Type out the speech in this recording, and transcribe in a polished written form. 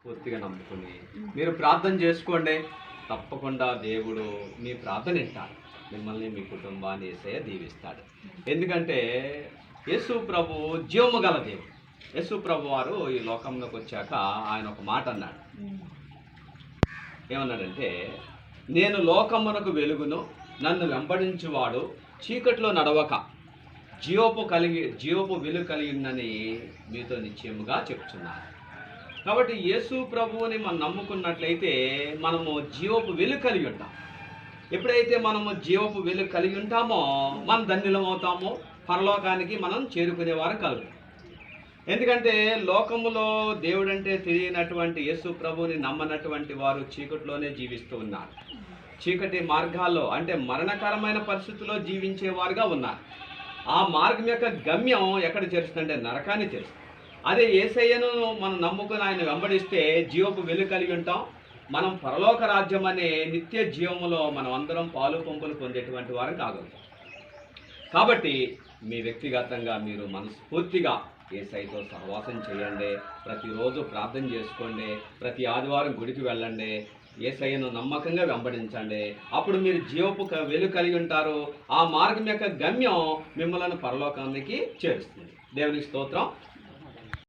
పూర్తిగా నమ్ముకుని మీరు ప్రార్థన చేసుకోండి. తప్పకుండా దేవుడు మీ ప్రార్థన వింటాడు. మిమ్మల్ని మీ కుటుంబాన్ని యేసయ్య దీవిస్తాడు. ఎందుకంటే యేసు ప్రభు జీవము గల దేవుడు. యేసు ప్రభు వారు ఈ లోకంలోకి వచ్చాక ఆయన ఒక మాట అన్నాడు. ఏమన్నాడంటే, నేను లోకమునకు వెలుగును, నన్ను వెంబడించువాడు చీకట్లో నడవక జీవపు వెలుగు కలిగిందని మీతో నిశ్చయముగా చెప్తున్నాను. కాబట్టి యేసు ప్రభువుని మనం నమ్ముకున్నట్లయితే మనము జీవపు వెలుగు కలిగి ఉంటాం. ఎప్పుడైతే మనము జీవపు వెలుగు కలిగి ఉంటామో మనం ధన్యులం అవుతామో, పరలోకానికి మనం చేరుకునేవారు కలుగు. ఎందుకంటే లోకములో దేవుడంటే తెలియనటువంటి యేసు ప్రభువుని నమ్మనటువంటి వారు చీకటిలోనే జీవిస్తూ ఉన్నారు. చీకటి మార్గాల్లో అంటే మరణకరమైన పరిస్థితుల్లో జీవించేవారుగా ఉన్నారు. ఆ మార్గం యొక్క గమ్యం ఎక్కడ చేరుస్తుందంటే నరకాన్ని చేరుస్తుంది. అదే యేసయ్యను మనం నమ్ముకుని ఆయన వెంబడిస్తే జీవపు వెలుగు కలిగి ఉంటాం. మనం పరలోక రాజ్యం అనే నిత్య జీవములో మనం అందరం పాలు పంపులు పొందేటువంటి వారు కాగలుగుతాం. కాబట్టి మీ వ్యక్తిగతంగా మీరు మనస్ఫూర్తిగా యేసయ్యతో సహవాసం చేయండి. ప్రతిరోజు ప్రార్థన చేసుకోండి. ప్రతి ఆదివారం గుడికి వెళ్ళండి. యేసయ్యను నమ్మకంగా వెంబడించండి. అప్పుడు మీరు జీవపు వెలుగు కలిగి ఉంటారు. ఆ మార్గం యొక్క గమ్యం మిమ్మల్ని పరలోకానికి చేరుస్తుంది. దేవునికి స్తోత్రం.